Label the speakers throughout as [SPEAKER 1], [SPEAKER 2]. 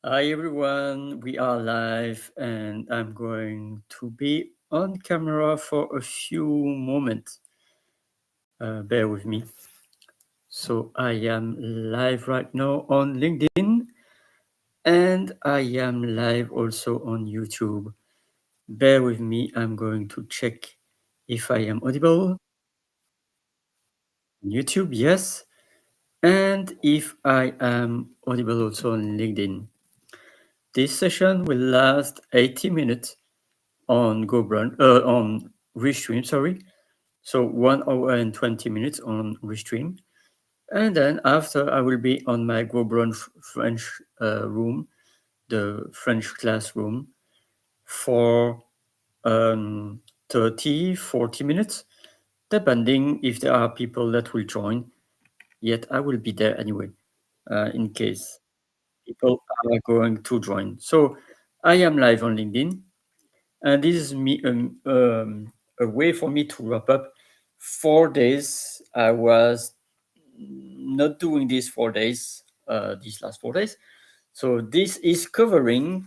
[SPEAKER 1] Hi everyone, we are live and I'm going to be on camera for a few moments. Bear with me. So I am live right now on LinkedIn and I am live also on YouTube. Bear with me, I'm going to check if I am audible. On YouTube, yes. And if I am audible also on LinkedIn. This session will last 80 minutes on on Restream, sorry. So 1 hour and 20 minutes on Restream. And then after I will be on my GoBrun French room, the French classroom, for 30, 40 minutes, depending if there are people that will join. Yet I will be there anyway, in case people are going to join. So I am live on LinkedIn. And this is a way for me to wrap up 4 days. I was not doing these 4 days, these last 4 days. So this is covering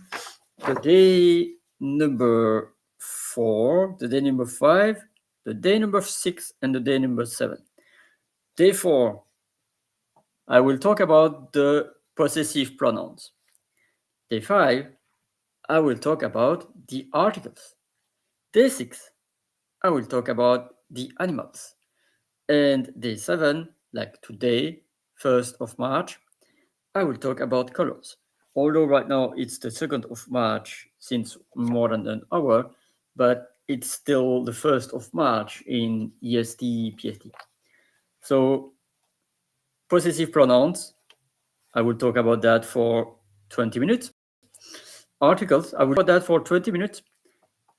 [SPEAKER 1] the day number 4, the day number 5, the day number 6, and the day number 7. Day 4, I will talk about the possessive pronouns. Day 5, I will talk about the articles. Day 6, I will talk about the animals. And day 7, like today, 1st of March, I will talk about colors. Although right now it's the 2nd of March since more than an hour, but it's still the 1st of March in EST, PST. So possessive pronouns, I will talk about that for 20 minutes. Articles, I will talk about that for 20 minutes.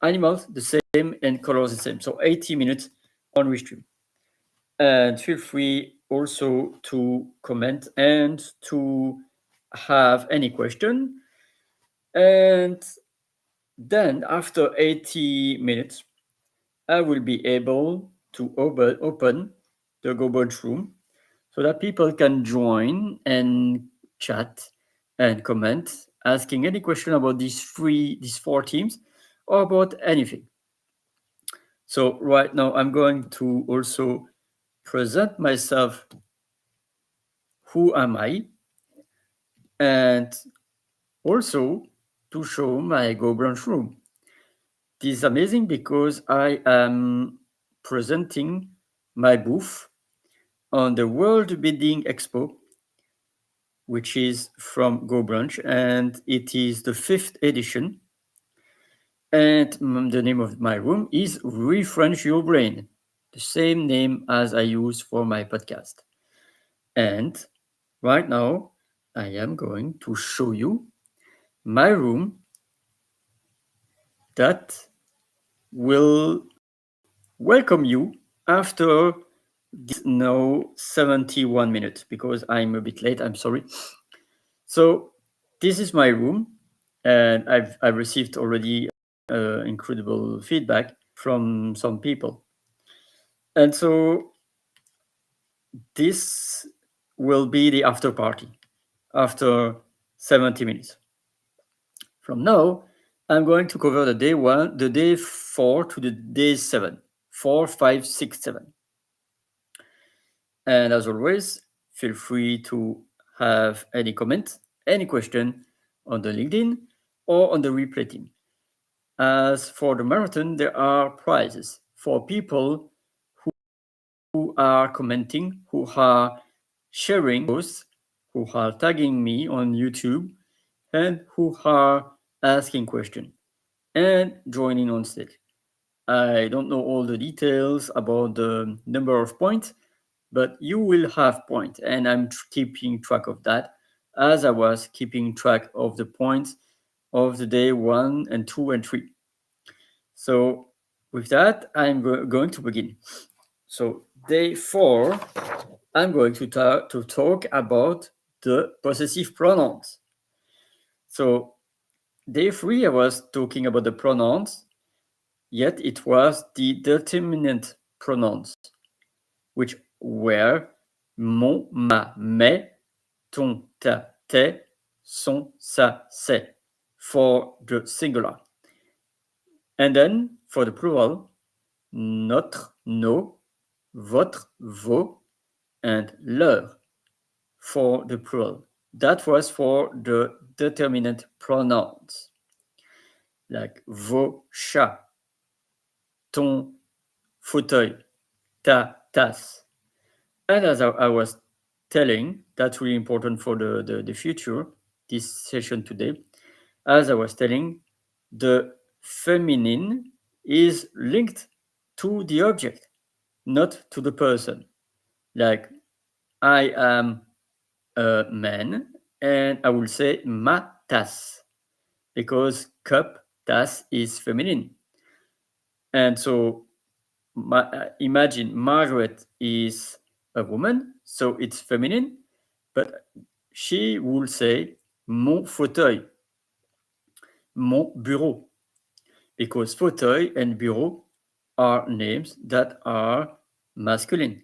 [SPEAKER 1] Animals, the same, and colors, the same. So 80 minutes on Restream. And feel free also to comment and to have any question. And then after 80 minutes, I will be able to open the GoBunch room so that people can join and chat and comment, asking any question about these 4 teams or about anything. So right now I'm going to also present myself. Who am I? And also to show my GoBrunch room. This is amazing because I am presenting my booth on the World Bidding Expo, which is from GoBrunch, and it is the 5th edition. And the name of my room is ReFrenchYourBrain, the same name as I use for my podcast. And right now, I am going to show you my room that will welcome you after this now 71 minutes because I'm a bit late. I'm sorry. So this is my room, and I've received already incredible feedback from some people, and so this will be the after party after 70 minutes. From now, I'm going to cover the day 1, the day 4 to the day 7, 4, 5, 6, 7. And as always, feel free to have any comment, any question on the LinkedIn or on the replay team. As for the marathon, there are prizes for people who are commenting, who are sharing posts, who are tagging me on YouTube, and who are asking questions and joining on stage. I don't know all the details about the number of points, but you will have points, and I'm keeping track of that as I was keeping track of the points of the day 1 and 2 and 3. So with that, I'm going to begin. So day 4, I'm going to talk about the possessive pronouns. So day 3, I was talking about the pronouns, yet it was the determinant pronouns, which were mon, ma, mes, ton, ta, tes, son, sa, c'est for the singular. And then for the plural, notre, nos, votre, vos, and leur for the plural. That was for the determinate pronouns, like vos chats, ton fauteuil, ta tasse. And as I was telling, that's really important for the future, this session today. As I was telling, the feminine is linked to the object, not to the person. Like, I am a man, and I will say ma tasse, because cup, tasse is feminine. And so imagine Margaret is a woman, so it's feminine, but she will say mon fauteuil, mon bureau, because fauteuil and bureau are names that are masculine.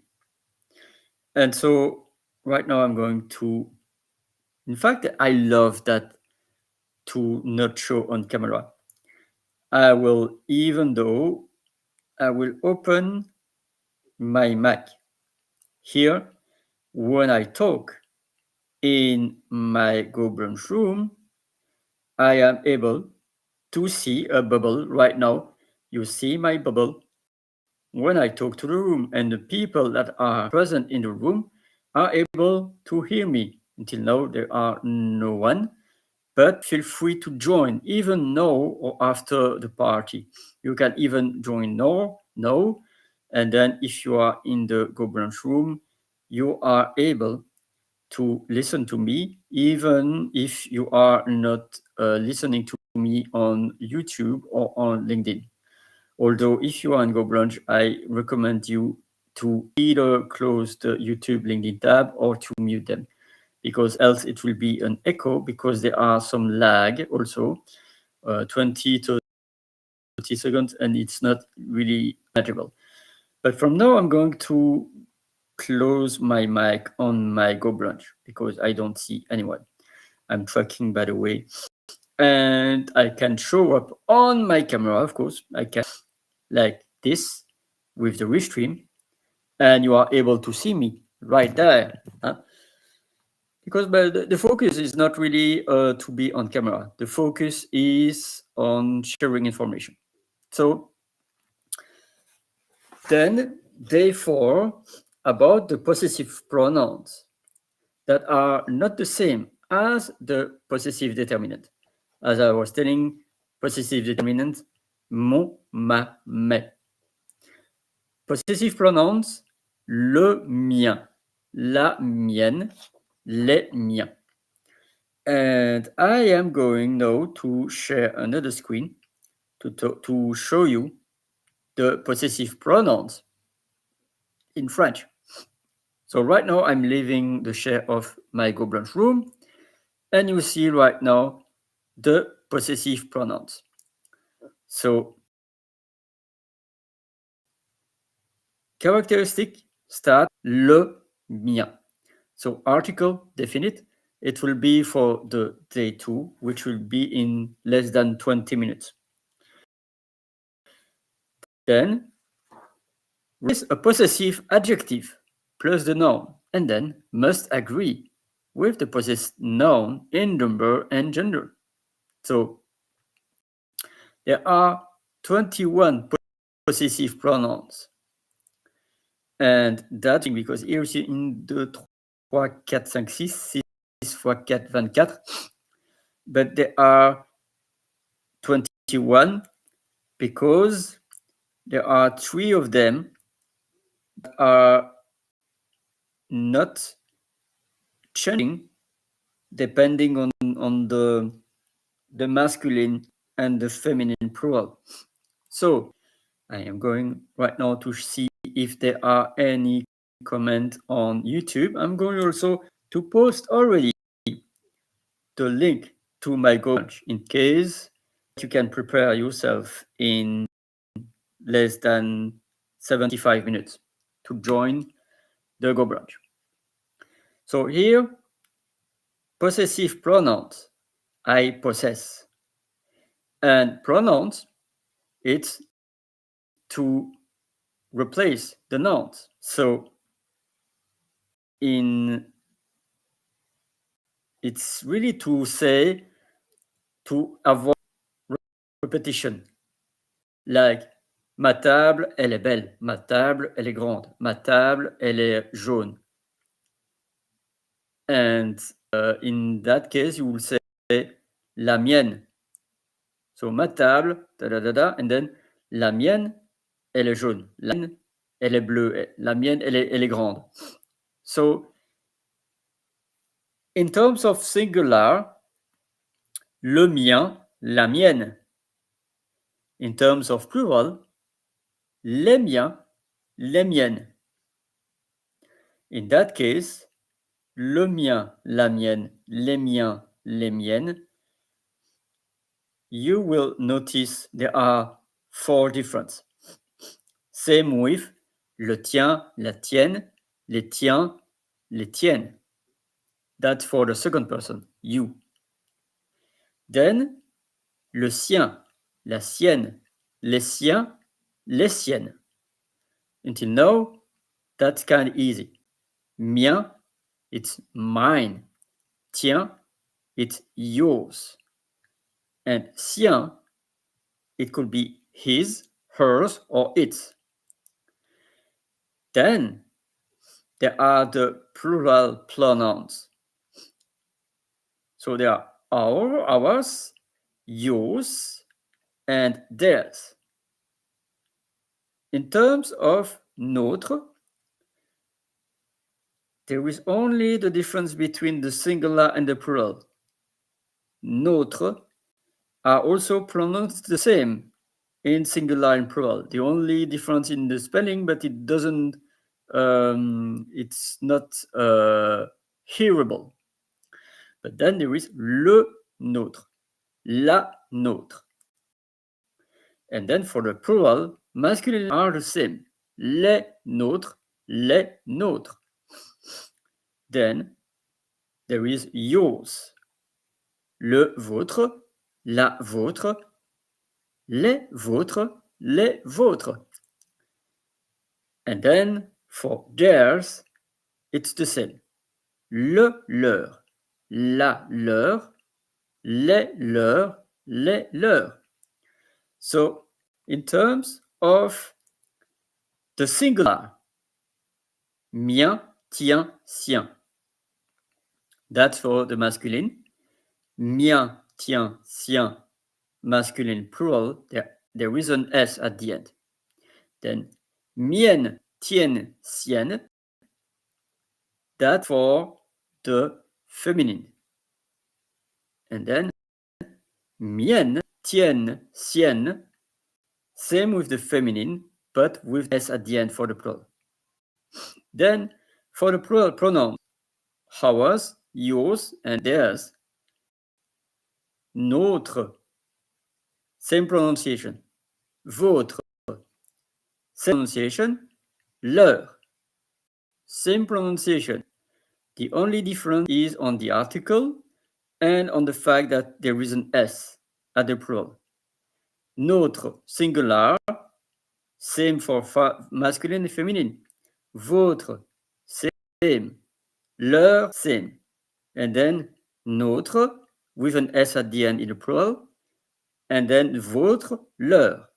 [SPEAKER 1] And so right now I'm going to, in fact, I love that to not show on camera. I will, even though I will open my Mac. Here, when I talk in my Go Brunch room, I am able to see a bubble right now. You see my bubble when I talk to the room, and the people that are present in the room are able to hear me. Until now, there are no one, but feel free to join even now or after the party. You can even join now, and then if you are in the Go Brunch room, you are able to listen to me, even if you are not listening to me on YouTube or on LinkedIn. Although if you are in Go Brunch, I recommend you to either close the YouTube LinkedIn tab or to mute them, because else it will be an echo, because there are some lag also, 20 to 30 seconds, and it's not really manageable. But from now, I'm going to close my mic on my Go Brunch because I don't see anyone. I'm tracking, by the way, and I can show up on my camera, of course. I can like this with the restream, and you are able to see me right there. Huh? Because the focus is not really to be on camera. The focus is on sharing information. So then, therefore, about the possessive pronouns that are not the same as the possessive determinant. As I was telling, possessive determinant, mon, ma, mes. Possessive pronouns, le mien, la mienne, les miens. And I am going now to share another screen to show you the possessive pronouns in French. So right now I'm leaving the share of my Go Brunch room, and you see right now the possessive pronouns. So characteristic start le mien. So article definite, it will be for the day 2, which will be in less than 20 minutes. Then is a possessive adjective plus the noun, and then must agree with the possessed noun in number and gender. So there are 21 possessive pronouns. And that's because here you see in 2, 3, 4, 5, 6, 6 x 4, 24. But there are 21 because there are 3 of them that are not changing depending on the masculine and the feminine plural. So I am going right now to see if there are any comment on YouTube. I'm going also to post already the link to my Go Brunch in case you can prepare yourself in less than 75 minutes to join the Go Brunch. So here, possessive pronouns, I possess. And pronouns, it's to replace the nouns. So it's really to say, to avoid repetition. Like, ma table, elle est belle. Ma table, elle est grande. Ma table, elle est jaune. And in that case, you will say la mienne. So ma table, da da da da, and then la mienne, elle est jaune. La mienne, elle est bleue. La mienne, elle est grande. So in terms of singular, le mien, la mienne. In terms of plural, les miens, les miennes. In that case, le mien, la mienne, les miens, les miennes, you will notice there are 4 differences. Same with le tien, la tienne, les tiens, les tiennes. That's for the second person, you. Then, le sien, la sienne, les siens, les siennes. Until now, that's kind of easy. Mien, it's mine. Tien, it's yours. And sien, it could be his, hers, or its. Then there are the plural pronouns. So there are our, ours, yours, and theirs. In terms of notre, there is only the difference between the singular and the plural. Notre are also pronounced the same in singular and plural. The only difference in the spelling, but it doesn't, it's not hearable. But then there is le nôtre, la nôtre. And then for the plural, masculine are the same. Les nôtres, les nôtres. Then there is yours, le vôtre, la vôtre, les vôtres, les vôtres. And then for theirs, it's the same. Le leur, la leur, les leurs, les leurs. So in terms of the singular, mien, tien, sien. That's for the masculine. Mien, tien, sien, masculine plural. There is an S at the end. Then mien, tien, sienne. That's for the feminine. And then mien, tien, sienne. Same with the feminine, but with S at the end for the plural. Then for the plural pronouns, ours, yours, and theirs. Notre, same pronunciation. Votre, same pronunciation. Leur, same pronunciation. The only difference is on the article and on the fact that there is an S at the plural. Notre, singular, same for masculine and feminine. Votre, same. Leur, same. And then notre, with an S at the end in the plural. And then votre, leur.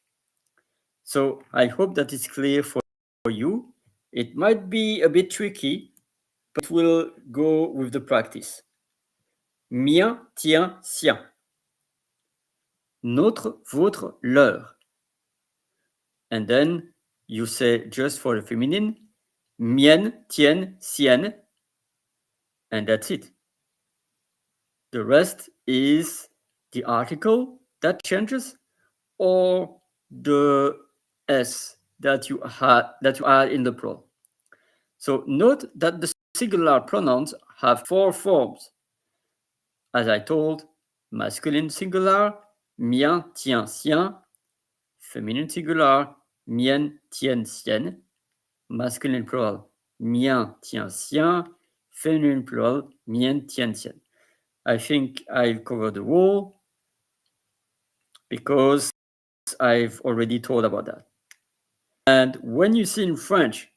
[SPEAKER 1] So I hope that is clear for you. It might be a bit tricky, but we'll go with the practice. Mien, tien, sien. Notre, votre, leur. And then you say just for the feminine, mienne, tienne, sienne. And that's it. The rest is the article that changes or the S that you add in the plural. So note that the singular pronouns have 4 forms. As I told, masculine singular, mien, tien, sien. Feminine singular, mienne, tienne, sienne. Masculine plural, mien, tien, sien. Feminine plural, mienne, tienne, sienne. I think I've covered the whole because I've already told about that. And when you see in French,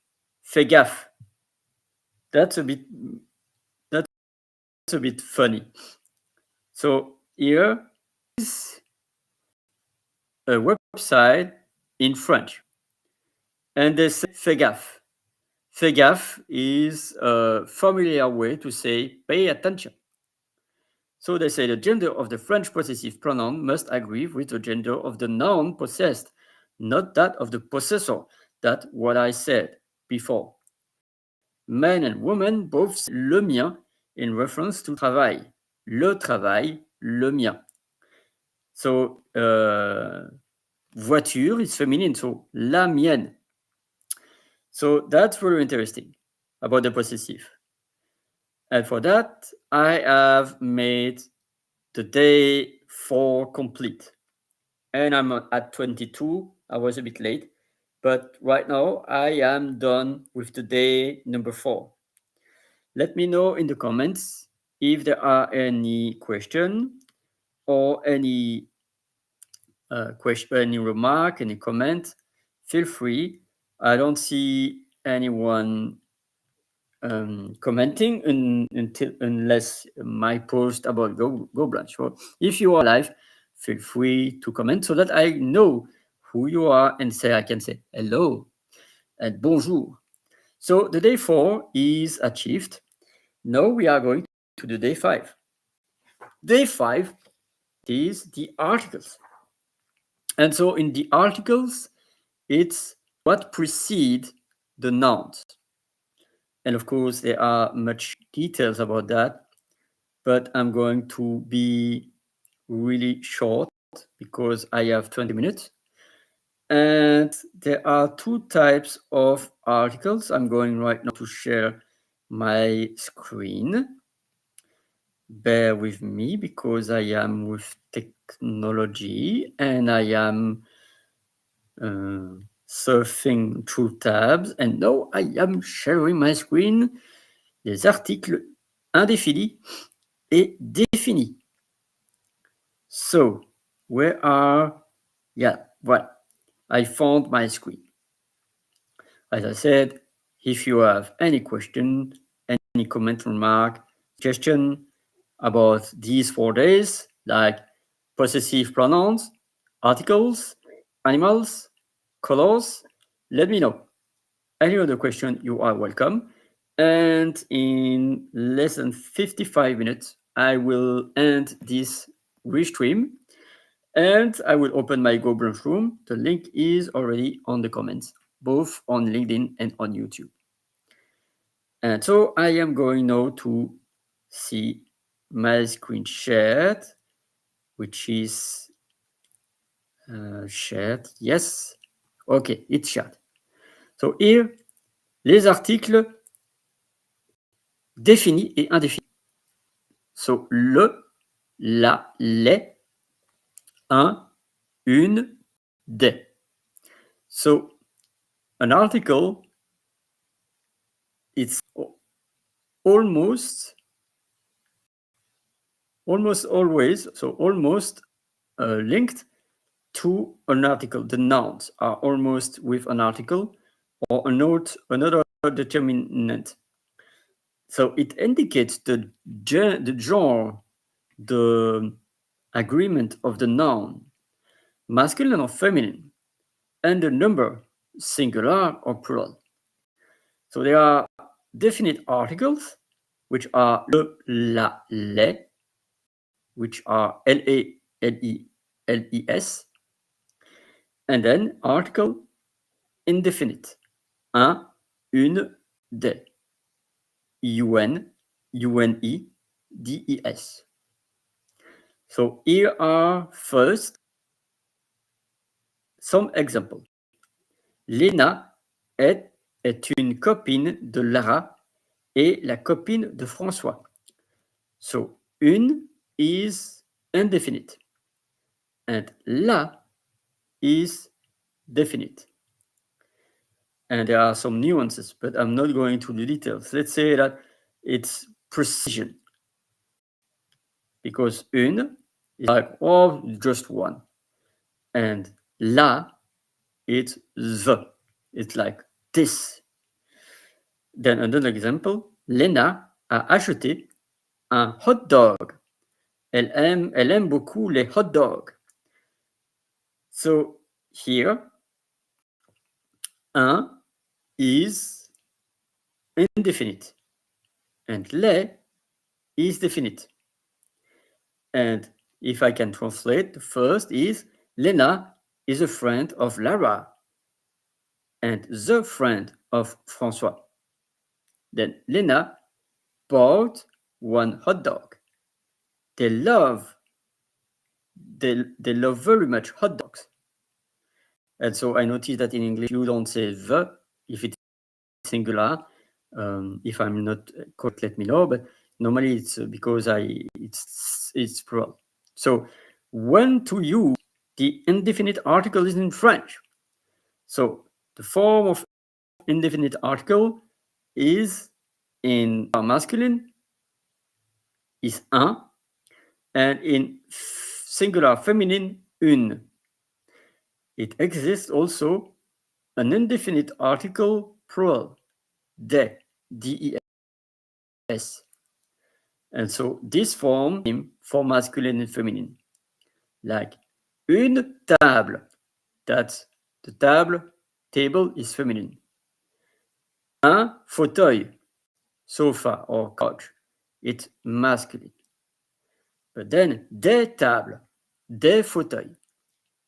[SPEAKER 1] fais gaffe, that's a bit funny. So here is a website in French, and they say fais gaffe. Fais gaffe is a familiar way to say pay attention. So they say the gender of the French possessive pronoun must agree with the gender of the noun possessed, not that of the possessor. That's what I said before. Men and women both say le mien in reference to travail. Le travail, le mien. So, voiture is feminine, so la mienne. So that's very interesting about the possessive. And for that, I have made the day 4 complete. And I'm at 22. I was a bit late. But right now, I am done with the day number 4. Let me know in the comments if there are any questions or any question, any remark, any comment. Feel free. I don't see anyone commenting unless my post about Go Blanche. So if you are live, feel free to comment so that I know who you are and I can say hello and bonjour. So the day 4 is achieved. Now we are going to the day 5. Day 5 is the articles. And so in the articles, it's what precedes the nouns. And of course, there are much details about that, but I'm going to be really short because I have 20 minutes. And there are 2 types of articles. I'm going right now to share my screen. Bear with me because I am with technology and I am surfing through tabs. And now I am sharing my screen. Les articles indéfinis et définis. So, where are... Yeah, voilà. I found my screen. As I said, if you have any question, any comment, remark, suggestion about these 4 days, like possessive pronouns, articles, animals, colors, let me know. Any other question, you are welcome. And in less than 55 minutes, I will end this restream and I will open my Go Brunch room. The link is already on the comments, both on LinkedIn and on YouTube. And so I am going now to see my screen shared, which is shared. Yes. Okay, it's shared. So here, les articles définis et indéfinis. So le, la, les, un, une, des. So an article, it's almost always, so almost linked to an article. The nouns are almost with an article or another determinant. So it indicates the genre, the agreement of the noun, masculine or feminine, and the number, singular or plural. So there are definite articles, which are le, la, les, which are L-A, L-E, L-E-S, and then article indefinite, un, une, des, un, une, des. So here are first some examples. Léna est une copine de Lara et la copine de François. So une is indefinite and la is definite. And there are some nuances, but I'm not going to the details. Let's say that it's precision. because une is like, oh, just one. And la, it's the. It's like this. Then another example, Lena a acheté un hot dog. Elle aime beaucoup les hot dogs. So here, un is indefinite and les is definite. And if I can translate, the first is Lena is a friend of Lara and the friend of François. Then Lena bought one hot dog. They love they love very much hot dogs. And so I noticed that in English you don't say the if it's singular. If I'm not correct, let me know. But normally it's because it's plural. So when to use the indefinite article is in French. So the form of indefinite article is in masculine is un, and in singular feminine une. It exists also an indefinite article plural, des, des. And so this form for masculine and feminine, like une table, that's the table is feminine. Un fauteuil, sofa or couch, it's masculine. But then des tables, des fauteuils,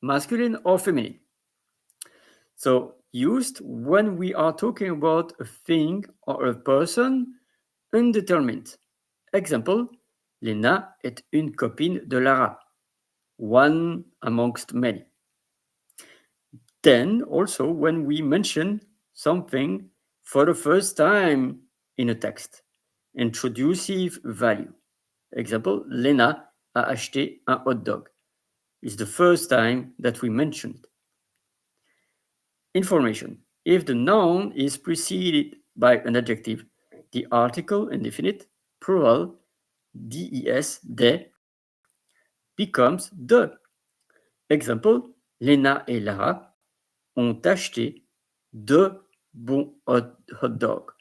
[SPEAKER 1] masculine or feminine. So used when we are talking about a thing or a person undetermined. Example, Lena est une copine de Lara, one amongst many. Then also when we mention something for the first time in a text, introducive value. Example, Lena a acheté un hot dog. It's the first time that we mentioned it. Information. If the noun is preceded by an adjective, the article indefinite, plural, des, becomes de. Example, Lena et Lara ont acheté de bons hot dog.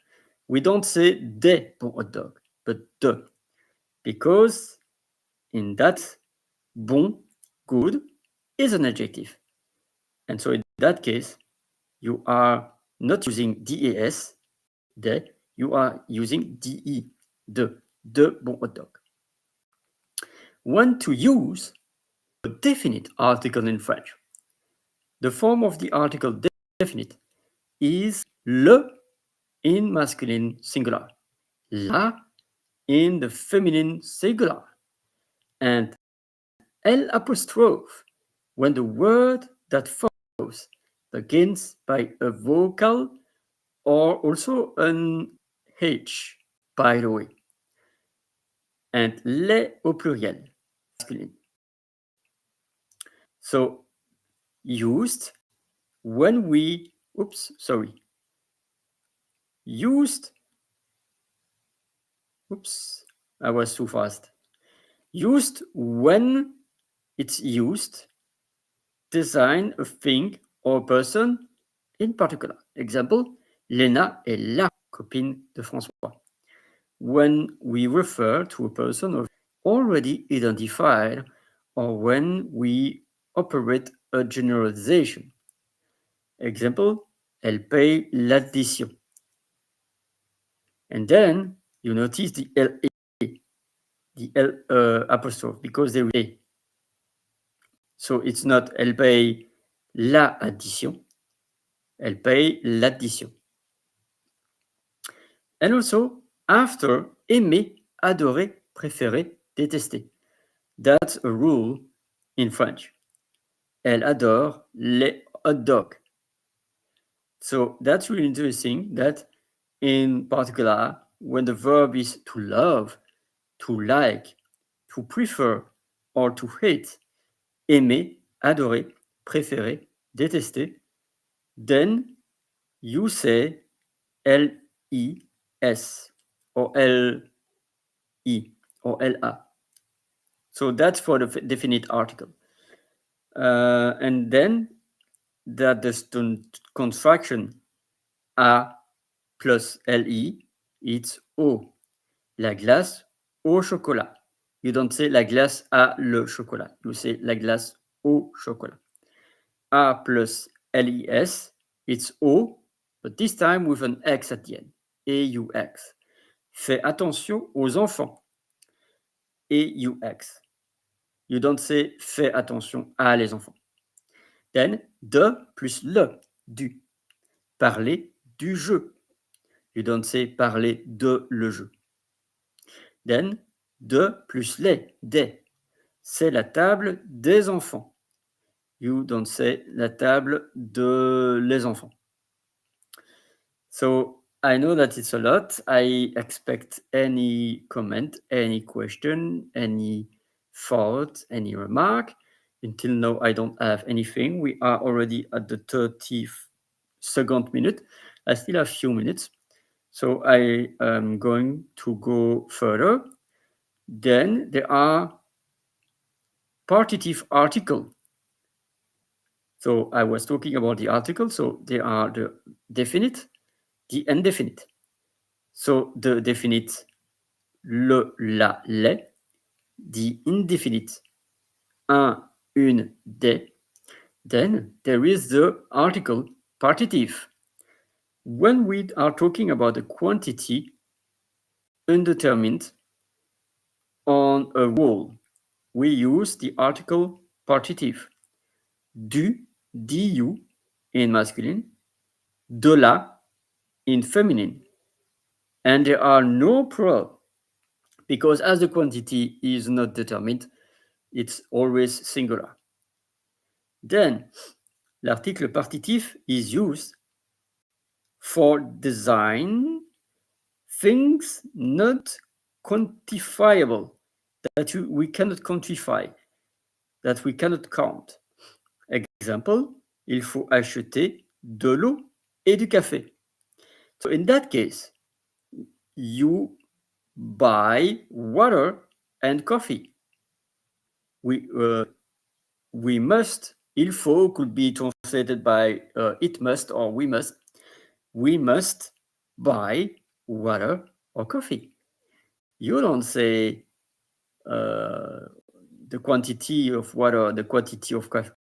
[SPEAKER 1] We don't say des bons hot dog, but de. Because in that, bon, good, is an adjective. And so in that case, you are not using des, de, you are using de, de bon hot dog. When to use a definite article in French. The form of the article definite is le in masculine singular, la in the feminine singular, and L apostrophe when the word that follows begins by a vocal or also an H, by the way. And les au pluriel, masculine. So used when we, used, I was too fast. Used when it's used, design a thing or person in particular. Example, Lena est la copine de François. When we refer to a person already identified or when we operate a generalization. Example, elle paye l'addition. And then you notice the LA, the L apostrophe, because there is A. So it's not elle paye la addition, elle paye l'addition. And also, after, aimer, adorer, préférer, détester. That's a rule in French. Elle adore les hot dogs. So that's really interesting that in particular, when the verb is to love, to like, to prefer, or to hate, aimer, adorer, préférer, détester, then you say L-I-S or L-I or L-A. So that's for the definite article. And then that the contraction A plus LE, it's O. La glace au chocolat. You don't say la glace a le chocolat. You say la glace au chocolat. A plus LES, it's O, but this time with an X at the end. AUX. Fais attention aux enfants. AUX. You don't say fais attention à les enfants. Then, de plus le, du. Parler du jeu. You don't say parler de le jeu. Then, de plus les, des. C'est la table des enfants. You don't say la table de les enfants. So I know that it's a lot. I expect any comment, any question, any thought, any remark. Until now, I don't have anything. We are already at the 32nd minute. I still have few minutes. So I am going to go further. Then there are partitive article. So I was talking about the article. So there are the definite, the indefinite. So the definite, le, la, les, the indefinite, un, une, des. Then there is the article partitive. When we are talking about a quantity undetermined on a whole, we use the article partitive. Du, du in masculine, de la in feminine. And there are no plural because as the quantity is not determined, it's always singular. Then, l'article partitif is used for design things not quantifiable, that we cannot quantify, that we cannot count. Example, il faut acheter de l'eau et du café. So in that case, you buy water and coffee. We must, il faut could be translated by it must or we must. We must buy water or coffee. You don't say the quantity of water, the quantity of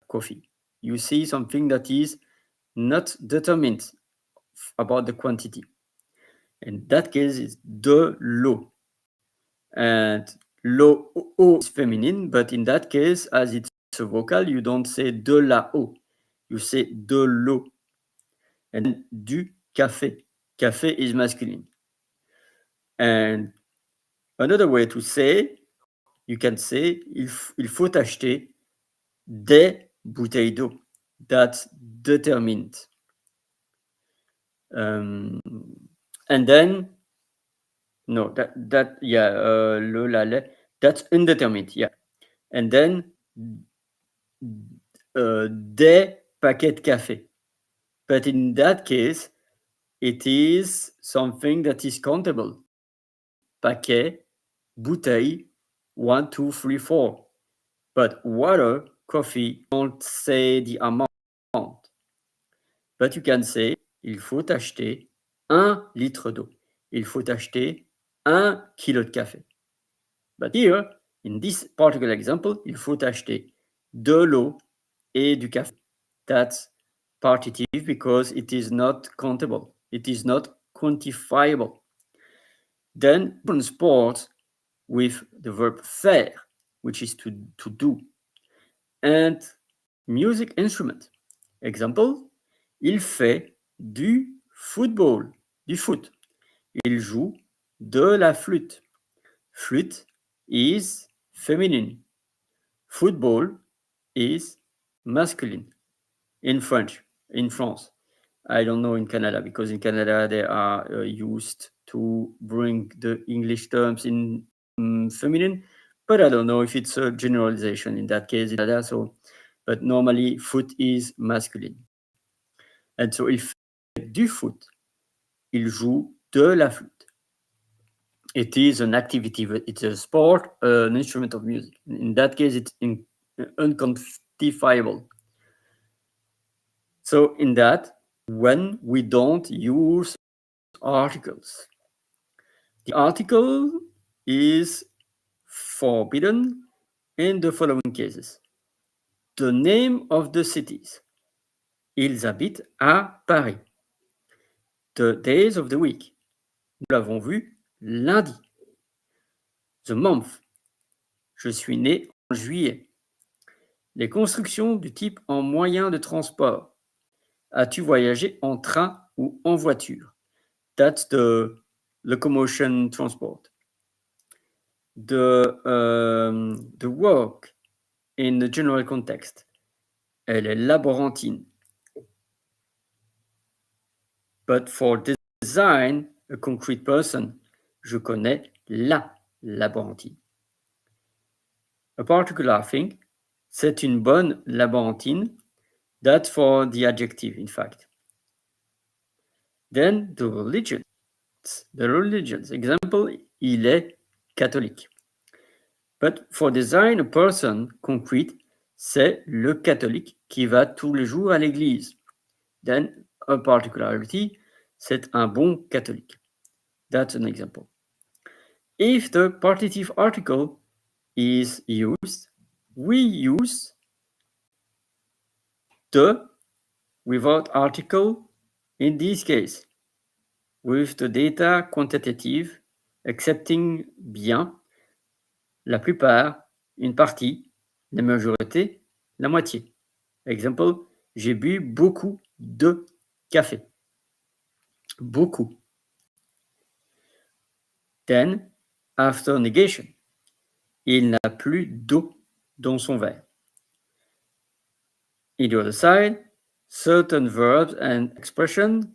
[SPEAKER 1] coffee. You see something that is not determined about the quantity. In that case, it's de l'eau. And l'eau is feminine, but in that case, as it's a vocal, you don't say de la eau. You say de l'eau. And du café. Café is masculine. And another way to say, you can say, il faut acheter des bouteilles d'eau. That's determined. And then, no, le, la, le, that's indeterminate, yeah. And then, des paquets de café. But in that case, it is something that is countable. Paquet, bouteille, 1, 2, 3, 4. But water, coffee, don't say the amount. But you can say, il faut acheter 1 litre d'eau. Il faut acheter 1 kilo de café. But here, in this particular example, il faut acheter de l'eau et du café. That's partitive because it is not countable. It is not quantifiable. Then sport with the verb faire, which is to do. And music instrument. Example, il fait du football, du foot. Il joue de la flûte. Flûte is feminine. Football is masculine. In French, in France. I don't know in Canada because in Canada they are used to bring the English terms in feminine, but I don't know if it's a generalization in that case in Canada. So, but normally foot is masculine. And so il fait du foot. Il joue de la flûte. it is an activity, it's a sport, an instrument of music. In that case, it's unquantifiable. So in that, when we don't use articles, the article is forbidden in the following cases. The name of the cities. Ils habitent à Paris. The days of the week. Nous l'avons vu lundi. The month. Je suis né en juillet. Les constructions du type en moyen de transport. As-tu voyagé en train ou en voiture? That's the locomotion transport. The work in the general context. Elle est laborantine. But for design, a concrete person, je connais la laborantine. A particular thing, c'est une bonne laborantine. That's for the adjective, in fact. Then the religions. The religions. Example, il est catholique. But for design, a person concrete, c'est le catholique qui va tous les jours à l'église. Then a particularity, c'est un bon catholique. That's an example. If the partitive article is used, we use the without article in this case, with the data quantitative, accepting bien, la plupart, une partie, la majorité, la moitié. Example, j'ai bu beaucoup de café. Beaucoup. Then, after negation, il n'a plus d'eau dans son verre. On the other side, certain verbs and expressions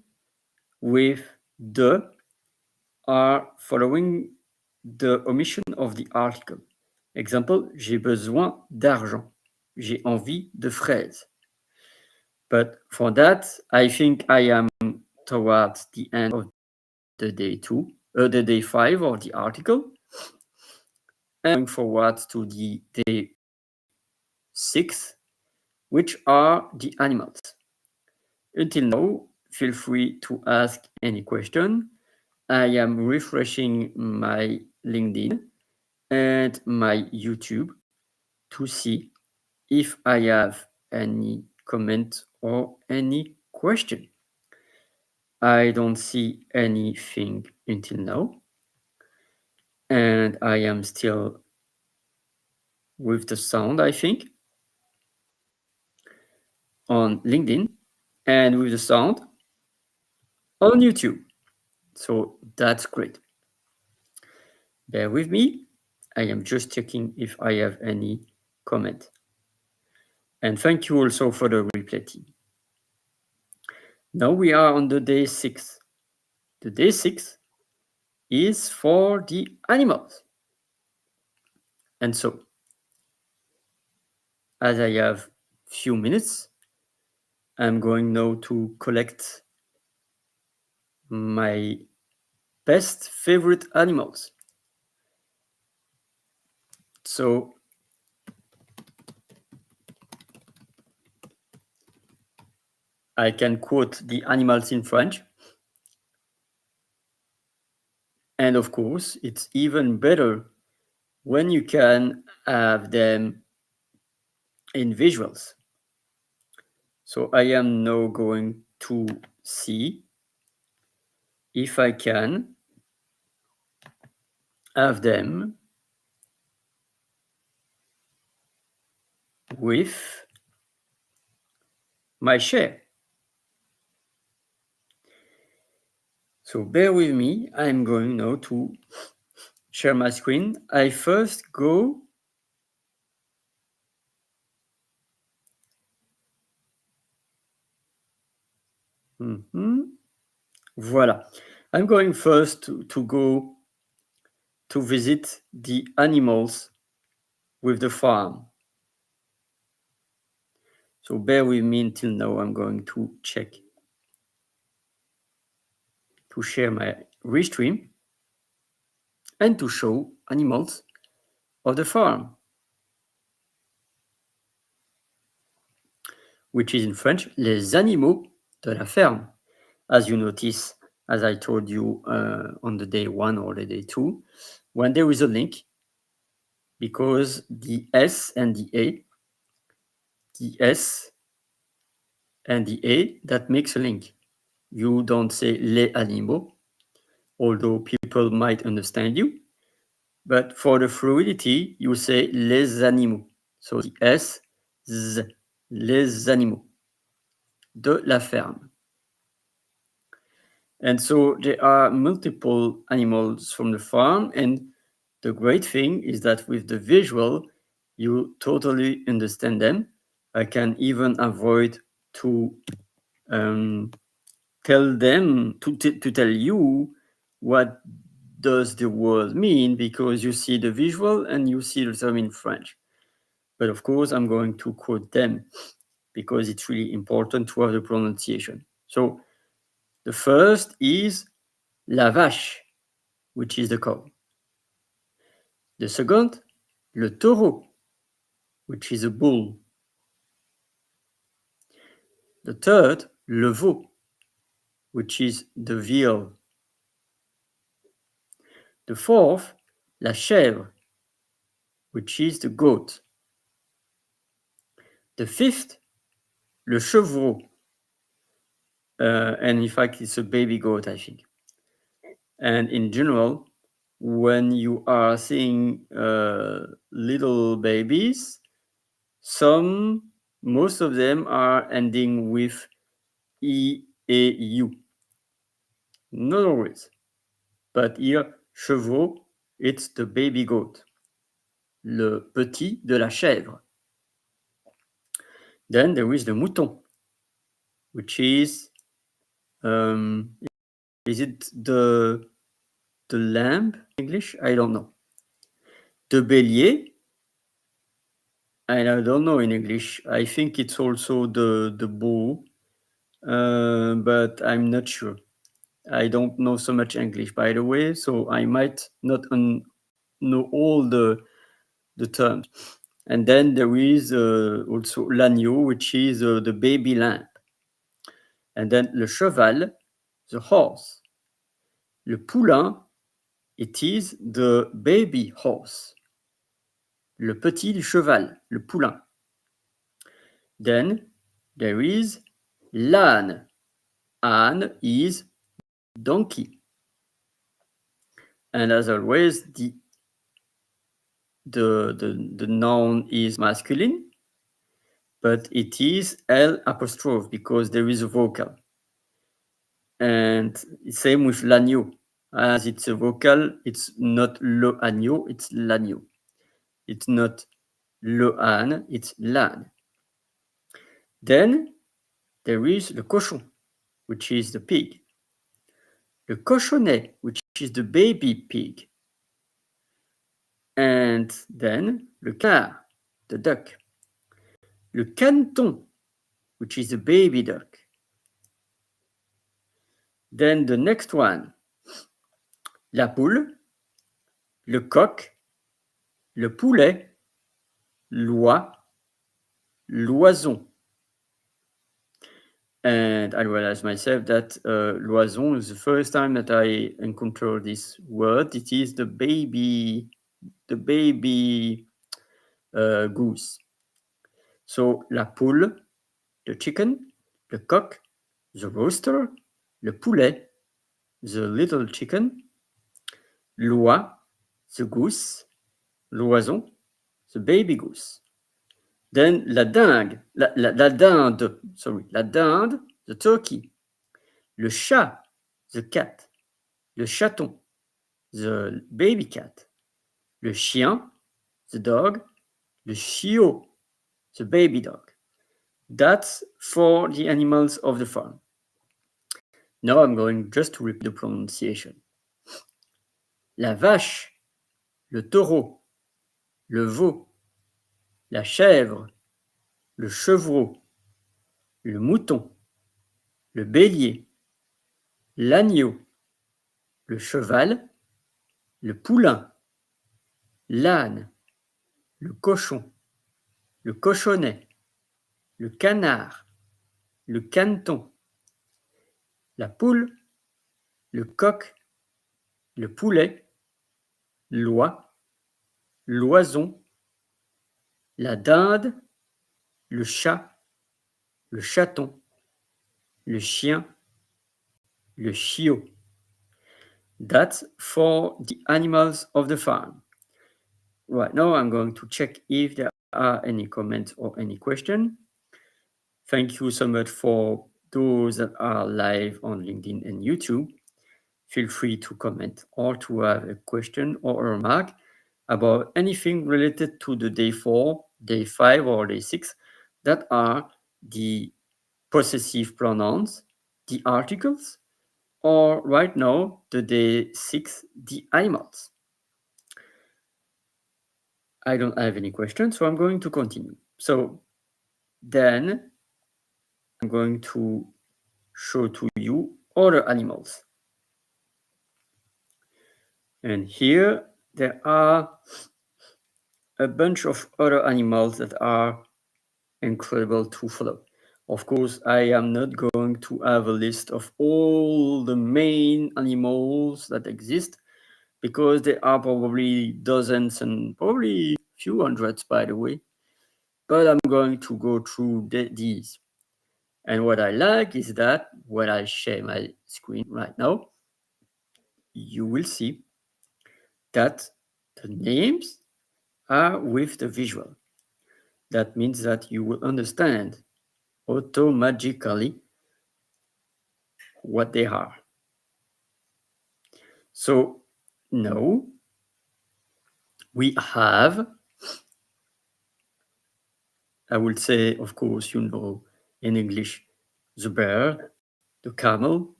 [SPEAKER 1] with the are following the omission of the article. Example, j'ai besoin d'argent. J'ai envie de fraises. But for that, I think I am towards the end of the day 5 of the article. And going forward to the day 6, which are the animals. Until now, feel free to ask any question. I am refreshing my LinkedIn and my YouTube to see if I have any comment or any question. I don't see anything until now. And I am still with the sound, I think, on LinkedIn and with the sound on YouTube. So that's great. Bear with me. I am just checking if I have any comment. And thank you also for the replay team. Now we are on the day 6. The day 6 is for the animals. And so, as I have few minutes, I'm going now to collect my best favorite animals. So, I can quote the animals in French. And of course, it's even better when you can have them in visuals. So I am now going to see if I can have them with my share. So bear with me, I'm going now to share my screen. I first go Voilà. I'm going first to go to visit the animals with the farm. So bear with me until now. I'm going to check to share my restream. and to show animals of the farm, which is in French, les animaux de la ferme. As you notice, as I told you on the day 1 or the day 2, when there is a link, because the S and the S and the A, that makes a link. You don't say les animaux, although people might understand you. But for the fluidity, you say les animaux. So the S, Z, les animaux de la ferme. And so there are multiple animals from the farm. And the great thing is that with the visual, you totally understand them. I can even avoid to tell them, to tell you what does the word mean, because you see the visual and you see the term in French. But of course, I'm going to quote them because it's really important to have the pronunciation. So the first is la vache, which is the cow. The second, le taureau, which is a bull. The third, le veau, which is the veal. The fourth, la chèvre, which is the goat. The fifth, le chevreau, and in fact, it's a baby goat, I think. And in general, when you are seeing little babies, most of them are ending with E, A, U. Not always. But here, chevreau, it's the baby goat. Le petit de la chèvre. Then there is the mouton, which is it the lamb in English? I don't know. The bélier, and I don't know in English. I think it's also the bull, but I'm not sure. I don't know so much English, by the way, so I might not know all the terms. And then there is also l'agneau, which is the baby lamb. And then le cheval, the horse. Le poulain, it is the baby horse. Le petit du cheval, le poulain. Then there is l'âne. Âne is donkey. And as always, the noun is masculine, but it is L apostrophe because there is a vocal. And same with l'agneau. As it's a vocal, it's not le agneau, it's l'agneau. It's not le âne, it's l'âne. Then there is le cochon, which is the pig. Le cochonnet, which is the baby pig. And then le canard, the duck. Le caneton, which is the baby duck. Then the next one, la poule, le coq, le poulet, l'oie, l'oison. And I realized myself that l'oison is the first time that I encounter this word. It is the baby goose. So la poule, the chicken, the cock, the rooster, le poulet, the little chicken, l'oie, the goose, l'oison, the baby goose. Then la dinde, la dinde, the turkey, le chat, the cat, le chaton, the baby cat, le chien, the dog, le chiot, the baby dog. That's for the animals of the farm. Now I'm going just to repeat the pronunciation. La vache, le taureau, le veau, la chèvre, le chevreau, le mouton, le bélier, l'agneau, le cheval, le poulain, l'âne, le cochon, le cochonnet, le canard, le caneton, la poule, le coq, le poulet, l'oie, l'oison, la dinde, le chat, le chaton, le chien, le chiot. That's for the animals of the farm. Right now, I'm going to check if there are any comments or any question. Thank you so much for those that are live on LinkedIn and YouTube. Feel free to comment or to have a question or a remark about anything related to the day 4, day 5, or day 6 that are the possessive pronouns, the articles, or right now, the day 6, the animals. I don't have any questions, so I'm going to continue. So then I'm going to show to you other animals. And here there are a bunch of other animals that are incredible to follow. Of course, I am not going to have a list of all the main animals that exist because there are probably dozens and probably few hundreds, by the way. But I'm going to go through these. And what I like is that when I share my screen right now, you will see that the names are with the visual. That means that you will understand automatically what they are. So now we have, I would say, of course, you know, in English, the bear, the camel,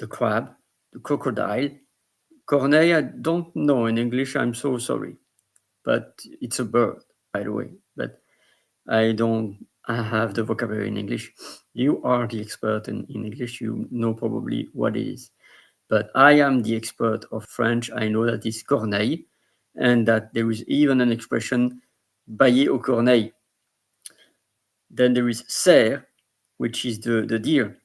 [SPEAKER 1] the crab, the crocodile. Corneille, I don't know in English, I'm so sorry. But it's a bird, by the way. But I have the vocabulary in English. You are the expert in English. You know probably what it is. But I am the expert of French. I know that it's Corneille and that there is even an expression bailler aux corneilles. Then there is cerf, which is the deer.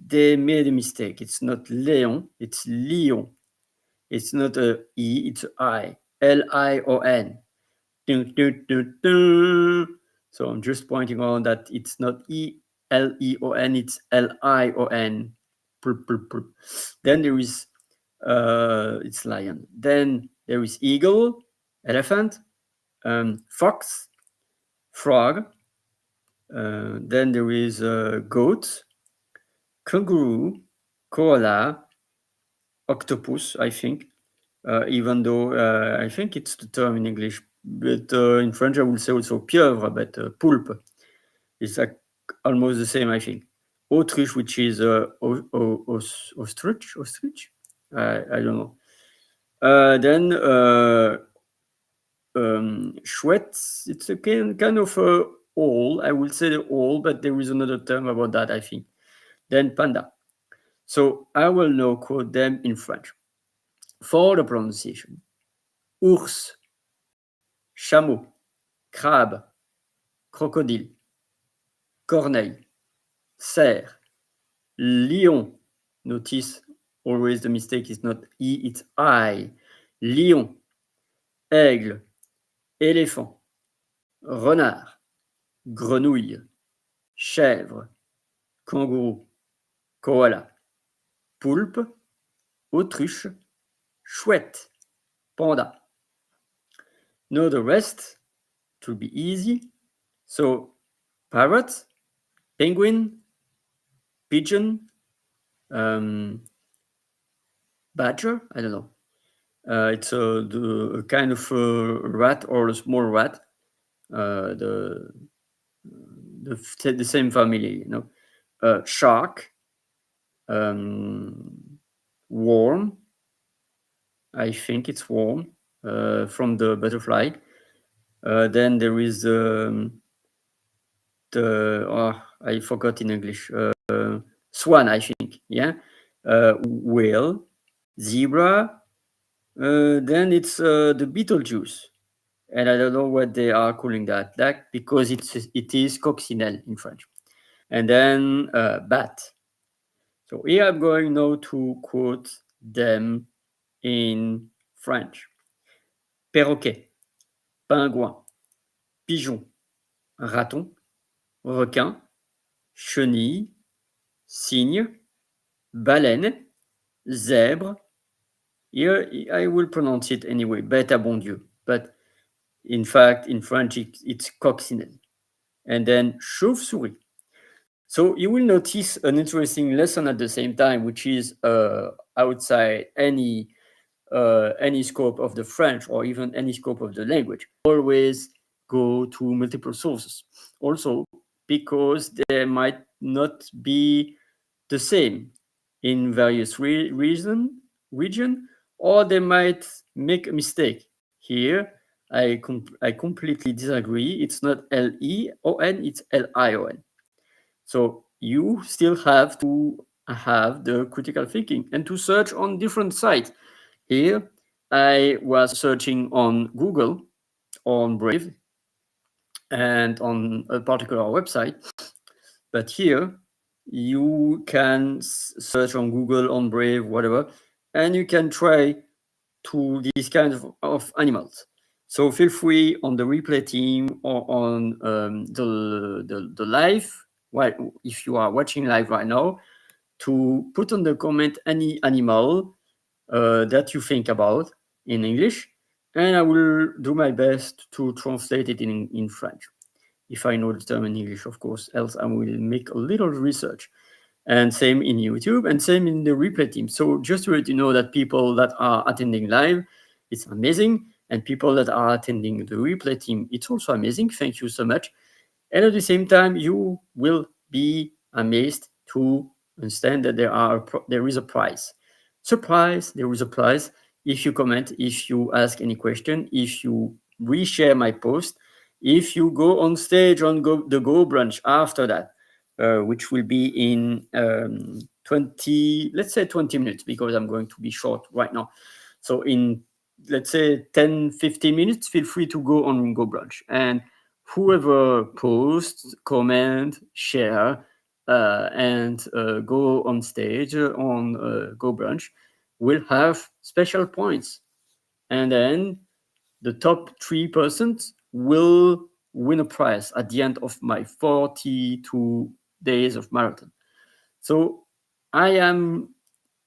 [SPEAKER 1] They made a mistake. It's not Léon, it's Lion. It's not a E, it's a I. Lion. Dun, dun, dun, dun. So I'm just pointing out that it's not Leon, it's Lion. Then there is, it's lion. Then there is eagle, elephant, fox, frog. Then there is goat, kangaroo, koala, octopus, I think. Even though I think it's the term in English, but in French I will say also pieuvre, but poulpe. It's like almost the same, I think. Autruche, which is ostrich? I don't know. Then chouette, it's a kind of owl. I will say the owl, but there is another term about that, I think. Then panda. So I will now quote them in French. For the pronunciation, ours, chameau, crabe, crocodile, corneille, cerf, lion. Notice always the mistake is not E, it's I. Lion, aigle, éléphant, renard, grenouille, chèvre, kangourou, koala, poulpe, autruche, chouette, panda. Now the rest to be easy. So parrot, penguin, pigeon, badger, I don't know. It's a kind of a rat or a small rat, the same family, you know. Shark, worm, I think it's worm, from the butterfly. Then there is I forgot in English, swan, I think, yeah. whale, zebra, then it's the Beetlejuice. And I don't know what they are calling that because it is coccinelle in French. And then bat. So here I'm going now to quote them in French. Perroquet, pingouin, pigeon, raton, requin, chenille, cygne, baleine, zèbre. Here I will pronounce it anyway, bête à bon Dieu. But in fact, in French, it's coccinelle. And then chauve-souris. So you will notice an interesting lesson at the same time, which is outside any scope of the French or even any scope of the language. Always go to multiple sources. Also, because they might not be the same in various region, or they might make a mistake. Here, I completely disagree. It's not Leon, it's Lion. So you still have to have the critical thinking and to search on different sites. Here, I was searching on Google, on Brave, and on a particular website. But here, you can search on Google, on Brave, whatever, and you can try to these kinds of animals. So feel free on the replay team or on the live, well, if you are watching live right now, to put on the comment any animal that you think about in English, and I will do my best to translate it in French. If I know the term in English, of course, else I will make a little research. And same in YouTube and same in the replay team. So just to let you know that people that are attending live, it's amazing. And people that are attending the replay team, it's also amazing. Thank you so much. And at the same time, you will be amazed to understand that there is a prize. Surprise, there is a prize. If you comment, if you ask any question, if you reshare my post, if you go on stage on the Go branch after that, which will be in 20, let's say 20 minutes, because I'm going to be short right now. So in, let's say 10, 15 minutes, feel free to go on Go branch. And whoever posts, comment, share, and go on stage on Go branch will have special points. And then the top 3% will win a prize at the end of my 42 days of marathon. So I am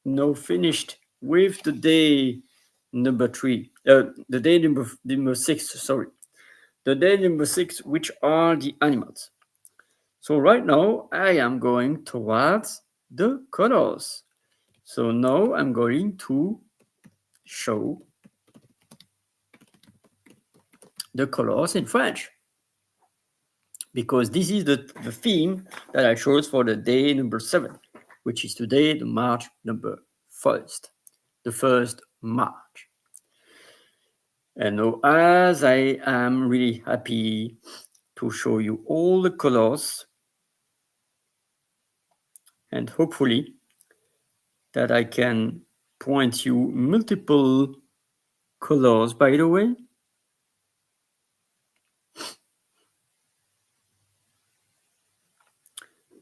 [SPEAKER 1] now finished with the day number 3, the day number 6, sorry. The day number 6, which are the animals. So right now I am going towards the colors. So now I'm going to show the colors in French, because this is the theme that I chose for the day number 7, which is today, the March number 1st, the 1st March. And now, as I am really happy to show you all the colors, and hopefully that I can point you multiple colors, by the way.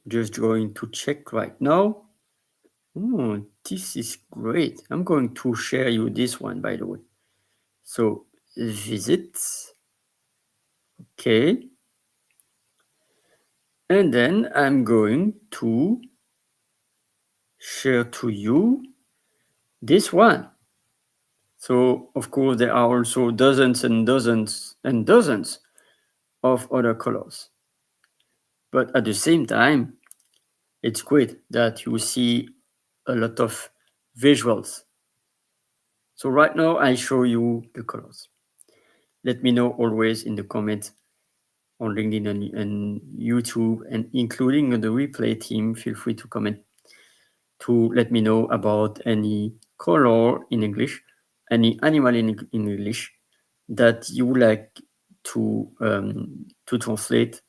[SPEAKER 1] Just going to check right now. Oh, this is great. I'm going to share you this one, by the way. So visit. Okay. And then I'm going to share to you this one. So of course there are also dozens and dozens and dozens of other colors. But at the same time, it's great that you see a lot of visuals. So right now I show you the colors. Let me know always in the comments on LinkedIn and YouTube, and including the replay team, feel free to comment to let me know about any color in English, any animal in English that you would like to translate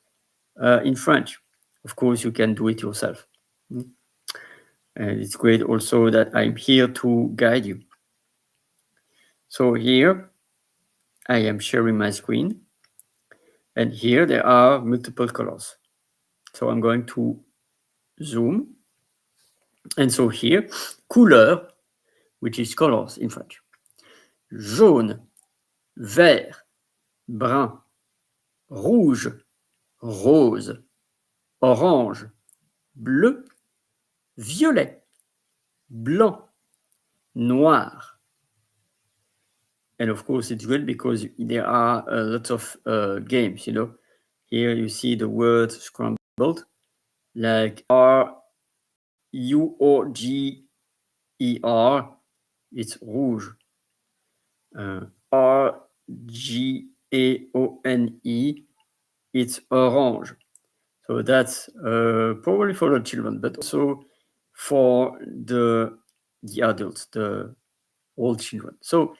[SPEAKER 1] in French. Of course, you can do it yourself. And it's great also that I'm here to guide you. So here I am sharing my screen, and here there are multiple colors. So I'm going to zoom. And so here, couleur, which is colors in French. Jaune, vert, brun, rouge, rose, orange, bleu, violet, blanc, noir. And of course, it's good because there are a lot of games, you know. Here you see the words scrambled, like RUOGER, it's rouge. RGAONE, it's orange. So that's probably for the children, but also for the adults, the old children. So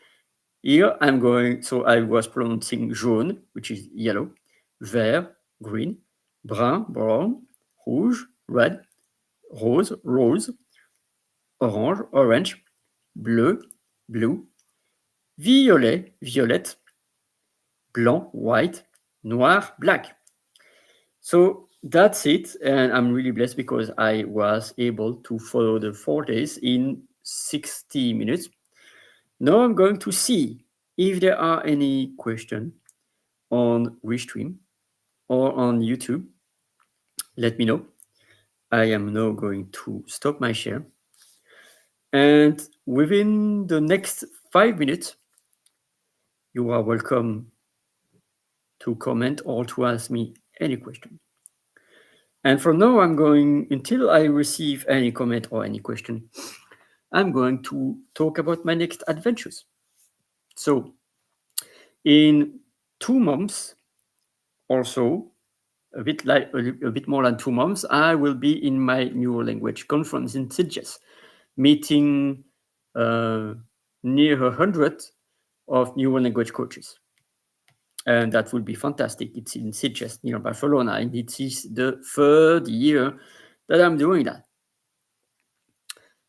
[SPEAKER 1] here I'm going, so I was pronouncing jaune, which is yellow, vert, green, brun, brown, rouge, red, rose, rose, orange, orange, bleu, blue, violet, violet, blanc, white, noir, black. So that's it. And I'm really blessed because I was able to follow the 4 days in 60 minutes. Now I'm going to see if there are any questions on Restream or on YouTube. Let me know. I am now going to stop my share. And within the next 5 minutes, you are welcome to comment or to ask me any question. And from now, I'm going, until I receive any comment or any question, I'm going to talk about my next adventures. So, in 2 months or so, a bit more than 2 months, I will be in my neuro language conference in Sitges, meeting near 100 of neuro language coaches. And that would be fantastic. It's in Sitges, near Barcelona, and it is the 3rd year that I'm doing that.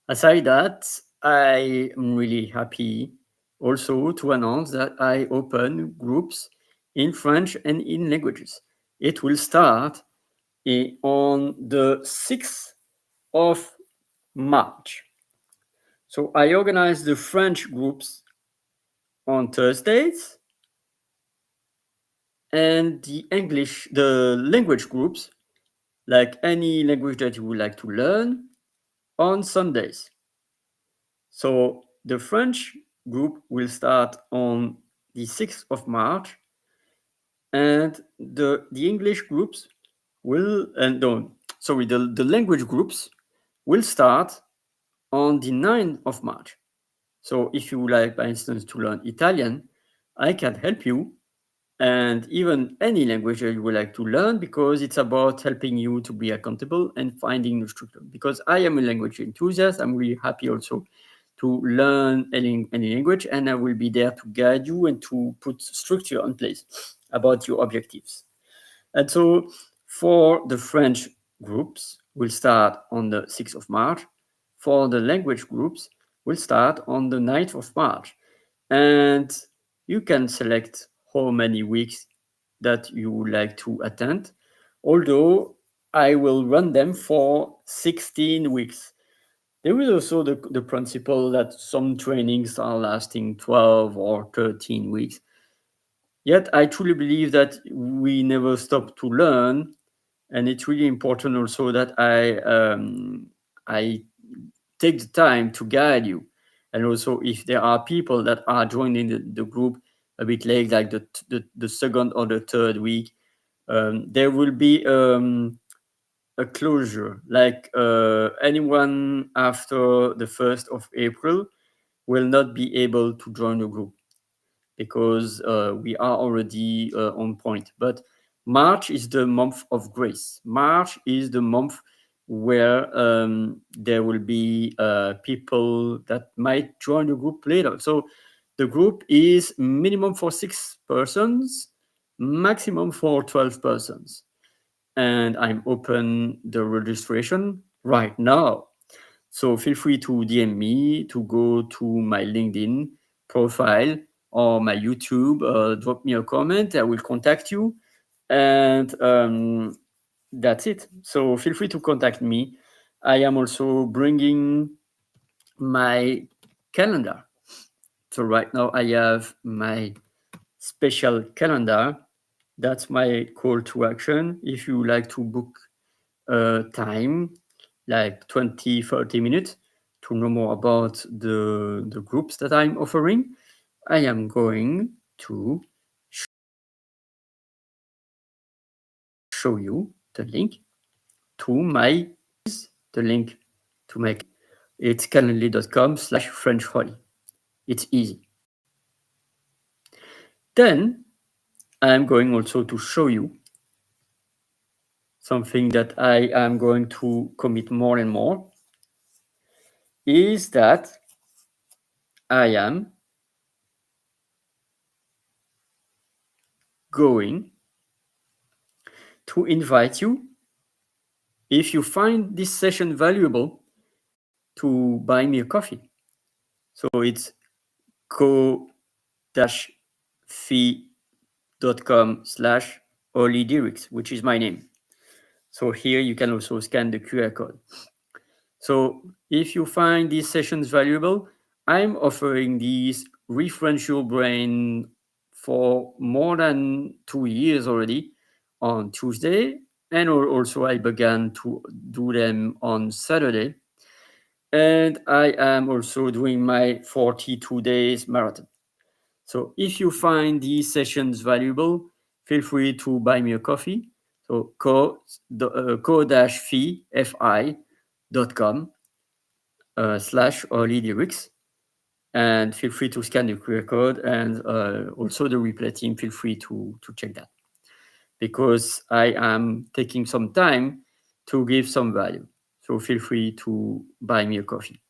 [SPEAKER 1] Aside that, I am really happy also to announce that I open groups in French and in languages. It will start on the 6th of March. So I organize the French groups on Thursdays and the language groups, like any language that you would like to learn, on Sundays. So the French group will start on the 6th of March, and the English groups will, and no, sorry, the language groups will start on the 9th of March. So if you would like, for instance, to learn Italian, I can help you, and even any language that you would like to learn, because it's about helping you to be accountable and finding new structure. Because I am a language enthusiast, I'm really happy also to learn any language, and I will be there to guide you and to put structure in place about your objectives. And so for the French groups, we'll start on the 6th of March. For the language groups, we'll start on the 9th of March. And you can select how many weeks that you would like to attend, although I will run them for 16 weeks. There is also the principle that some trainings are lasting 12 or 13 weeks. Yet I truly believe that we never stop to learn, and it's really important also that I take the time to guide you. And also, if there are people that are joining the group a bit late, like the second or the third week, there will be a closure. Like anyone after the 1st of April will not be able to join the group because we are already on point. But March is the month of grace. March is the month where there will be people that might join the group later. So the group is minimum for 6 persons, maximum for 12 persons. And I'm open the registration right now. So feel free to DM me, to go to my LinkedIn profile or my YouTube, drop me a comment. I will contact you. And that's it. So feel free to contact me. I am also bringing my calendar. So right now I have my special calendar. That's my call to action. If you like to book time, like 20, 30 minutes, to know more about the groups that I'm offering, I am going to show you the link to my the link to my it's calendly.com/FrenchHolly. It's easy. Then I'm going also to show you something that I am going to commit more and more is that I am going to invite you, if you find this session valuable, to buy me a coffee. So it's co-fi.com/OliDirix, which is my name. So here you can also scan the QR code. So if you find these sessions valuable, I'm offering these Refrench Your Brain for more than 2 years already on Tuesday. And also I began to do them on Saturday. And I am also doing my 42 days marathon. So if you find these sessions valuable, feel free to buy me a coffee. So co-fi.com /OliDirix, and feel free to scan the QR code, and also the replay team, feel free to check that, because I am taking some time to give some value. So feel free to buy me a coffee.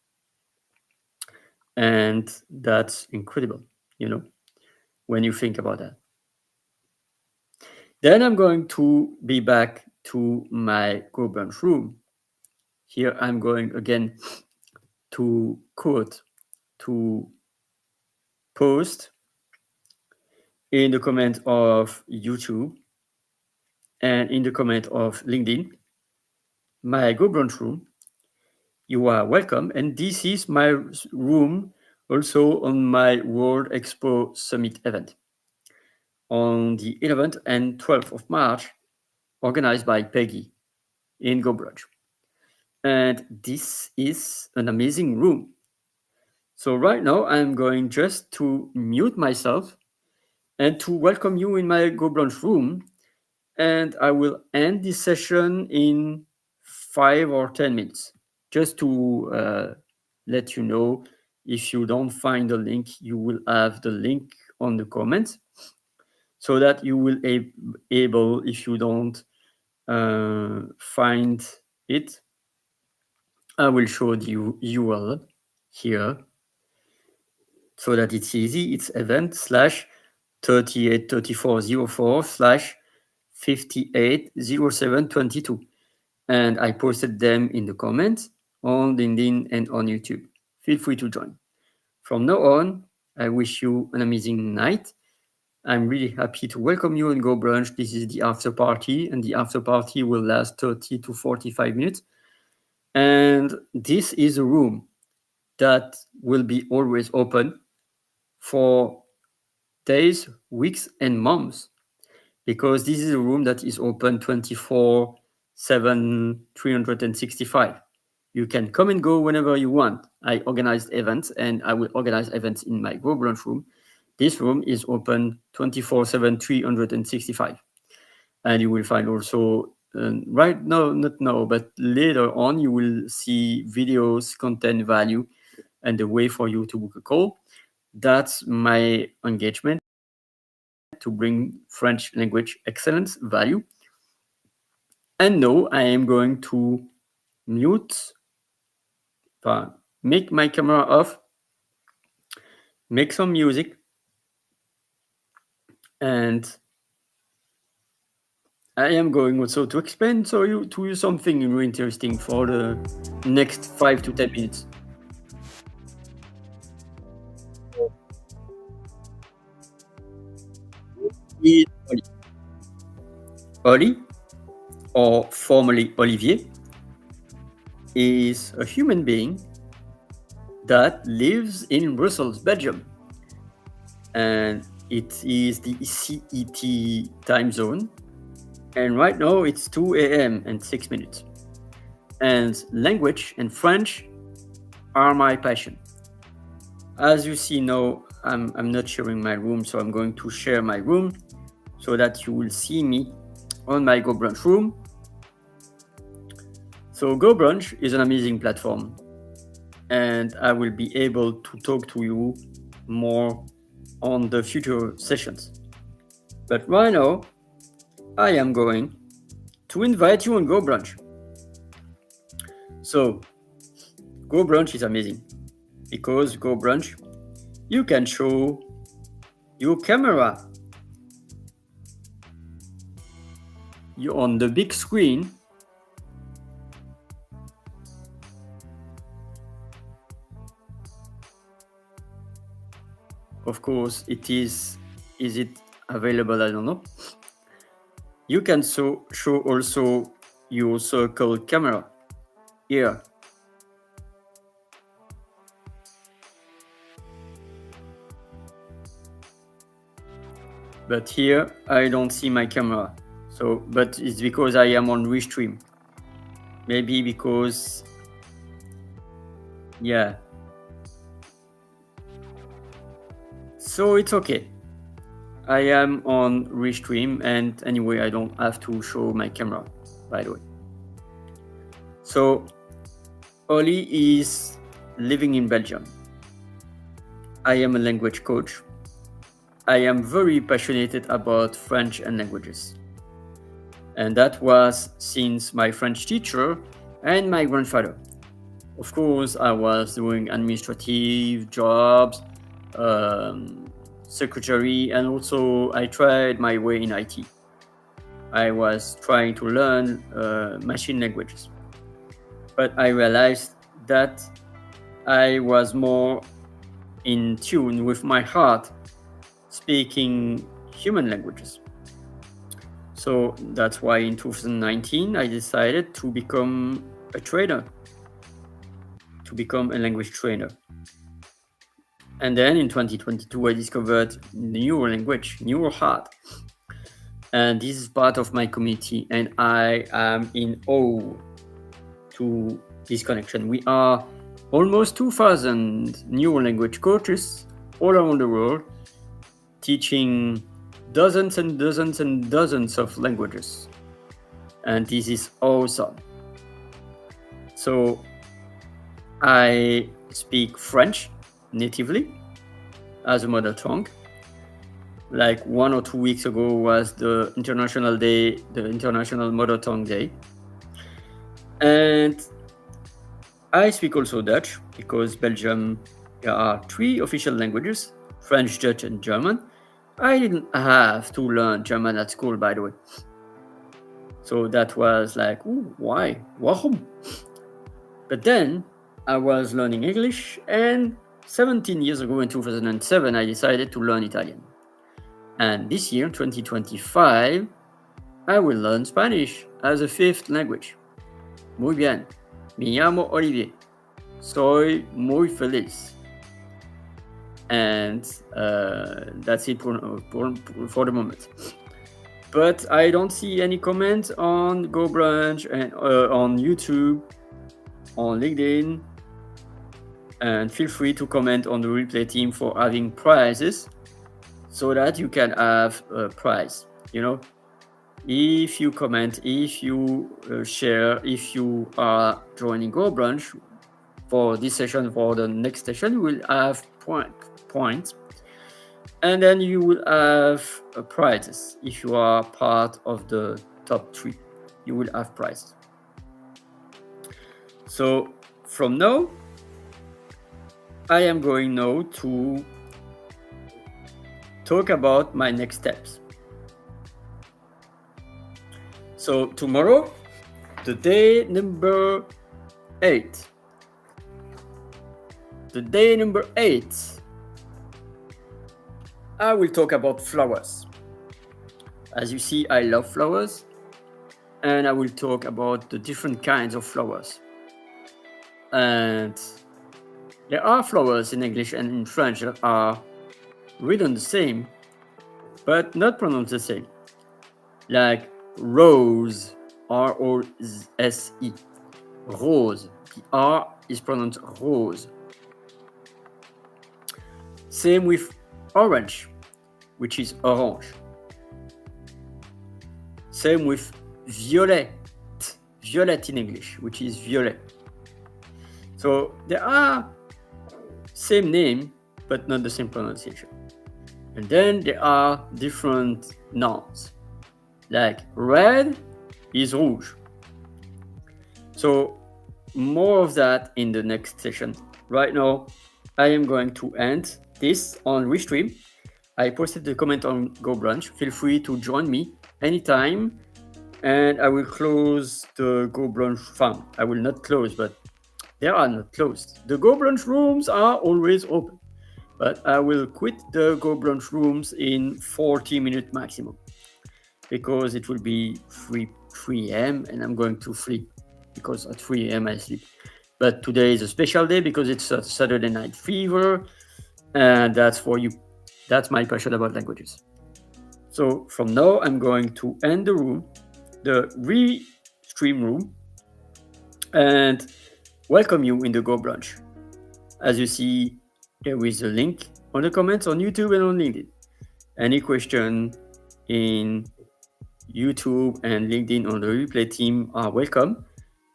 [SPEAKER 1] And that's incredible, when you think about that. Then I'm going to be back to my co-brunch room. Here I'm going again to quote, to post in the comment of YouTube and in the comment of LinkedIn, my Go Brunch room. You are welcome. And this is my room also on my World Expo Summit event on the 11th and 12th of March, organized by Peggy in Go Brunch. And this is an amazing room. So right now I'm going just to mute myself and to welcome you in my Go Brunch room. And I will end this session in 5 or 10 minutes, just to let you know. If you don't find the link, you will have the link on the comments, so that you will able, if you don't find it, I will show the URL here, so that it's easy. It's event /383404/580722. And I posted them in the comments on LinkedIn and on YouTube. Feel free to join. From now on, I wish you an amazing night. I'm really happy to welcome you and Go Brunch. This is the after party, and the after party will last 30 to 45 minutes. And this is a room that will be always open for days, weeks, and months, because this is a room that is open 24/7, 365. You can come and go whenever you want. I organize events, and I will organize events in my Go Brunch room. This room is open 24/7, 365. And you will find also, right now, not now, but later on, you will see videos, content, value, and the way for you to book a call. That's my engagement to bring French language excellence value. And now I am going to mute, make my camera off, make some music, and I am going also to explain to you something really interesting for the next 5 to 10 minutes. Is Oli. Oli, or formerly Olivier, is a human being that lives in Brussels, Belgium. And it is the CET time zone. And right now it's 2 a.m. and 6 minutes. And language and French are my passion. As you see now, I'm not sharing my room, so I'm going to share my room so that you will see me on my Go Brunch room. So Go Brunch is an amazing platform, and I will be able to talk to you more on the future sessions. But right now, I am going to invite you on Go Brunch. So, Go Brunch is amazing because Go Brunch, you can show your camera. You're on the big screen. Of course, it is. Is it available? I don't know. You can show also your circle camera here. But here I don't see my camera. So, but it's because I am on Restream. Maybe because, yeah. So it's okay. I am on Restream, and anyway, I don't have to show my camera, by the way. So, Oli is living in Belgium. I am a language coach. I am very passionate about French and languages. And that was since my French teacher and my grandfather. Of course, I was doing administrative jobs, secretary, and also I tried my way in IT. I was trying to learn machine languages. But I realized that I was more in tune with my heart speaking human languages. So that's why in 2019 I decided to become a trainer, to become a language trainer. And then in 2022 I discovered new language, new heart. And this is part of my community, and I am in awe to this connection. We are almost 2,000 new language coaches all around the world, teaching dozens and dozens and dozens of languages. And this is awesome. So I speak French natively as a mother tongue. Like 1 or 2 weeks ago was the International Day, the International Mother Tongue Day. And I speak also Dutch because Belgium, there are 3 official languages, French, Dutch, and German. I didn't have to learn German at school, by the way. So that was like, ooh, why? Warum? But then I was learning English, and 17 years ago in 2007, I decided to learn Italian. And this year, 2025, I will learn Spanish as a 5th language. Muy bien. Me llamo Olivier. Soy muy feliz. And that's it for the moment. But I don't see any comments on Go Brunch and on YouTube, on LinkedIn. And feel free to comment on the replay team for having prizes, so that you can have a prize. You know, if you comment, if you share, if you are joining Go Brunch for this session, for the next session, you will have points, and then you will have prizes. If you are part of the top 3, you will have prizes. So from now, I am going now to talk about my next steps. So tomorrow, the day number 8. The day number 8, I will talk about flowers. As you see, I love flowers, and I will talk about the different kinds of flowers. And there are flowers in English and in French that are written the same, but not pronounced the same. Like rose, R-O-S-E. Rose. The R is pronounced rose. Same with orange, which is orange. Same with violet. Violet in English, which is violet. So there are same name, but not the same pronunciation. And then there are different nouns. Like red is rouge. So more of that in the next session. Right now, I am going to end this on Restream. I posted the comment on Go Brunch. Feel free to join me anytime. And I will close the Go Brunch farm. I will not close, but they are not closed. The Go Brunch rooms are always open. But I will quit the Go Brunch rooms in 40 minutes maximum. Because it will be 3 a.m. and I'm going to sleep. Because at 3 a.m. I sleep. But today is a special day because it's a Saturday Night Fever. And that's for you. That's my passion about languages. So from now, I'm going to end the room, the Restream room, and welcome you in the Go Brunch. As you see, there is a link on the comments on YouTube and on LinkedIn. Any question in YouTube and LinkedIn on the replay team are welcome.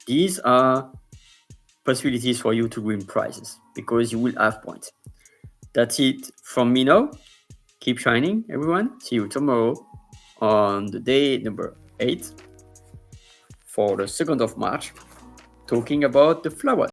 [SPEAKER 1] These are possibilities for you to win prizes because you will have points. That's it from me now. Keep shining, everyone. See you tomorrow on the day number 8 for the 2nd of March, talking about the flowers.